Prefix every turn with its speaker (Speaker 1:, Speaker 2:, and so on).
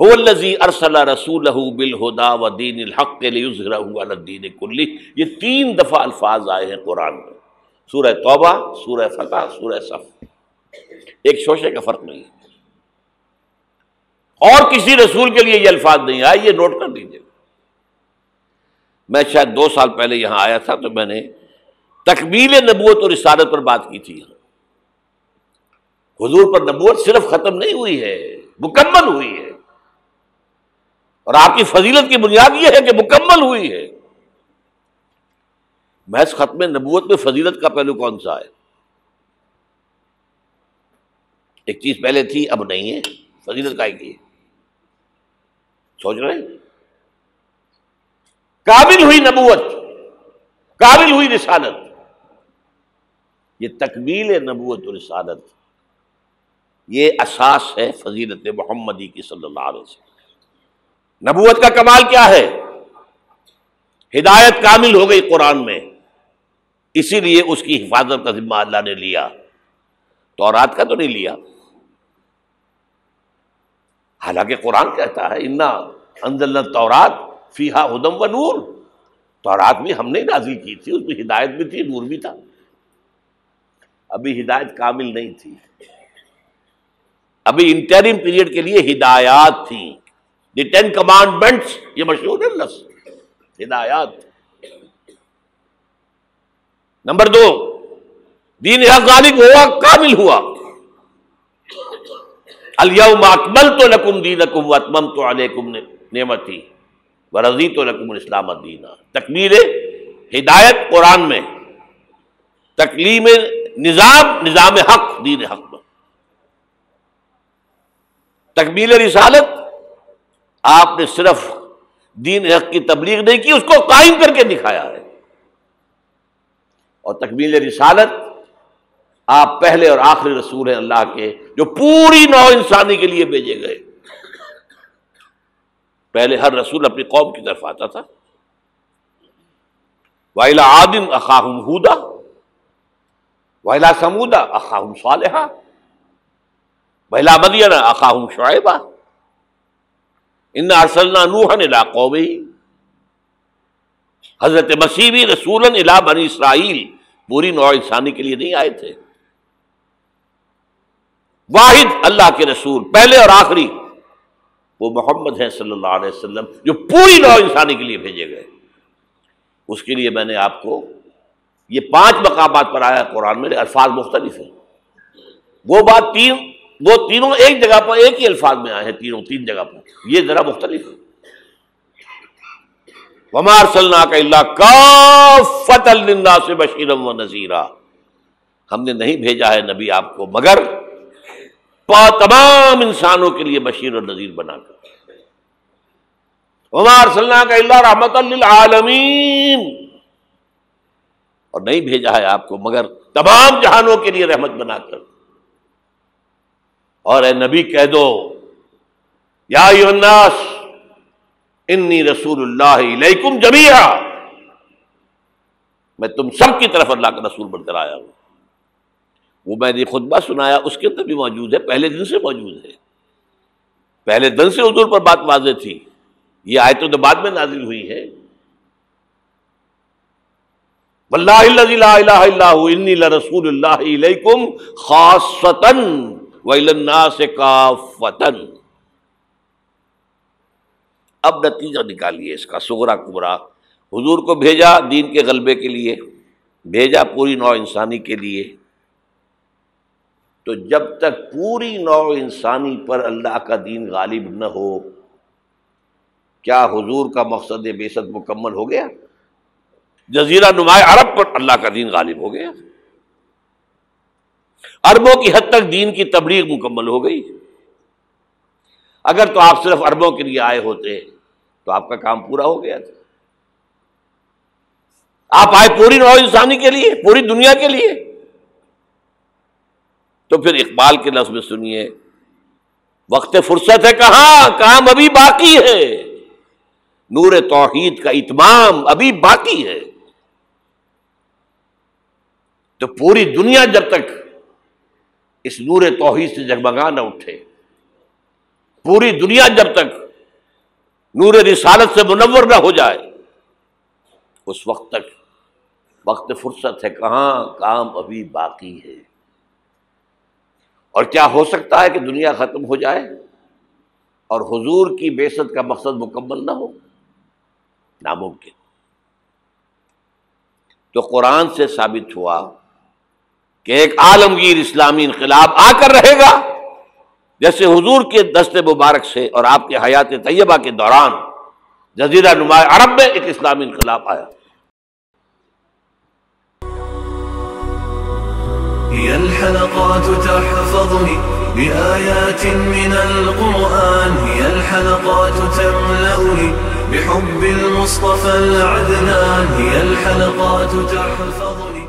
Speaker 1: هو الذی ارسل رسولہ بالہدی ودین الحق لیظہرہ علی الدین کلہ. یہ 3 دفعہ الفاظ آئے ہیں قرآن میں، سورہ توبہ، سورہ فتح، سورہ صف. ایک شوشے کا فرق نہیں ہے. اور کسی رسول کے لیے یہ الفاظ نہیں آئے، یہ نوٹ کر دیجیے. میں شاید 2 سال پہلے یہاں آیا تھا تو میں نے تکمیل نبوت اور رسالت پر بات کی تھی. حضور پر نبوت صرف ختم نہیں ہوئی ہے، مکمل ہوئی ہے. اور آپ کی فضیلت کی بنیاد یہ ہے کہ مکمل ہوئی ہے. محض ختم نبوت میں فضیلت کا پہلو کون سا ہے؟ ایک چیز پہلے تھی اب نہیں ہے، فضیلت کا ایک ہے. سوچ رہے ہیں؟ کامل ہوئی نبوت، کامل ہوئی رسالت. یہ تکمیل نبوت و رسالت، یہ اساس ہے فضیلت محمدی کی صلی اللہ علیہ وسلم. نبوت کا کمال کیا ہے؟ ہدایت کامل ہو گئی قرآن میں، اسی لیے اس کی حفاظت کا ذمہ اللہ نے لیا. تورات کا تو نہیں لیا، حالانکہ قرآن کہتا ہے انا انزلنا التوراۃ فیہا ھدی و نور. تورات بھی ہم نے نازل کی تھی، اس میں ہدایت بھی تھی، نور بھی تھا. ابھی ہدایت کامل نہیں تھی، ابھی انٹرم پیریڈ کے لیے ہدایات تھیں. دی 10 کمانڈمنٹس، یہ مشہور ہے لفظ ہدایات. نمبر 2، دین حق غالب ہوا، کامل ہوا. الیوم اکملت لکم دینکم واتممت علیکم نعمتی ورضیت لکم الاسلام دینا. تکمیل ہدایت قرآن میں، تکلیم نظام حق دین حق میں. تکمیل رسالت، آپ نے صرف دین حق کی تبلیغ نہیں کی، اس کو قائم کر کے دکھایا ہے. اور تکمیل رسالت، آپ پہلے اور آخری رسول ہیں اللہ کے جو پوری نوع انسانی کے لیے بھیجے گئے. پہلے ہر رسول اپنی قوم کی طرف آتا تھا. وَإِلَىٰ عَادٍ أَخَاهُمْ هُودًا وَإِلَىٰ ثَمُودَ أَخَاهُمْ صَالِحًا وَإِلَىٰ مَدْيَنَ أَخَاهُمْ شُعَيْبًا إِنَّا أَرْسَلْنَا نُوحًا إِلَىٰ قَوْمِهِ. حضرت مسیح بھی رسولاً الی بنی اسرائیل، پوری نوع انسانی کے لیے نہیں آئے تھے. واحد اللہ کے رسول پہلے اور آخری وہ محمد ہیں صلی اللہ علیہ وسلم، جو پوری نوع انسانی کے لیے بھیجے گئے. اس کے لیے میں نے آپ کو یہ 5 مقامات پر آیا قرآن میں، الفاظ مختلف ہیں. وہ تینوں ایک جگہ پر ایک ہی الفاظ میں آئے ہیں، تینوں 3 جگہ پر، یہ ذرا مختلف ہے. وَمَا أَرْسَلْنَاكَ إِلَّا كَافَّةً لِلنَّاسِ بَشِيرًا وَنَذِيرًا. ہم نے نہیں بھیجا ہے نبی آپ کو مگر تمام انسانوں کے لیے بشیر اور نذیر بنا کر. وَمَا أَرْسَلْنَاكَ إِلَّا رَحْمَةً لِلْعَالَمِينَ. اور نہیں بھیجا ہے آپ کو مگر تمام جہانوں کے لیے رحمت بنا کر. اور اے نبی کہہ دو یا ایھا الناس انی رسول اللہ الیکم جمیعا، میں تم سب کی طرف اللہ کا رسول بن کر آیا ہوں. وہ میں نے خطبہ سنایا، اس کے اندر بھی موجود ہے، پہلے دن سے موجود ہے. پہلے دن سے حضور پر بات واضح تھی. یہ آیتوں تو بعد میں نازل ہوئی ہے. واللہ الذی لا الہ الا ھو انی لرسول اللہ الیکم خاصۃ والی الناس کافۃ. اب نتیجہ نکالیے اس کا صغرا کبرا. حضور کو بھیجا دین کے غلبے کے لیے، بھیجا پوری نوع انسانی کے لیے. تو جب تک پوری نوع انسانی پر اللہ کا دین غالب نہ ہو، کیا حضور کا مقصد بعثت مکمل ہو گیا؟ جزیرہ نما عرب پر اللہ کا دین غالب ہو گیا، عربوں کی حد تک دین کی تبلیغ مکمل ہو گئی. اگر تو آپ صرف عربوں کے لیے آئے ہوتے تو آپ کا کام پورا ہو گیا تھا. آپ آئے پوری نوع انسانی کے لیے، پوری دنیا کے لیے. تو پھر اقبال کے لفظ میں سنیے، وقت فرصت ہے کہاں، کام ابھی باقی ہے، نور توحید کا اتمام ابھی باقی ہے. تو پوری دنیا جب تک اس نور توحید سے جگمگا نہ اٹھے، پوری دنیا جب تک نور رسالت سے منور نہ ہو جائے اس وقت تک وقت فرصت ہے، کہاں کام ابھی باقی ہے۔ اور کیا ہو سکتا ہے کہ دنیا ختم ہو جائے اور حضور کی بعثت کا مقصد مکمل نہ ہو؟ ناممکن۔ تو قرآن سے ثابت ہوا کہ ایک عالمگیر اسلامی انقلاب آ کر رہے گا، جیسے حضور کے دست مبارک سے اور آپ کے حیات طیبہ کے دوران جزیرہ نما عرب میں ایک اسلامی انقلاب آیا۔
Speaker 2: هي الحلقات تحفظني بآيات من القرآن، هي الحلقات تملأني بحب المصطفى العدنان، هي الحلقات تحفظني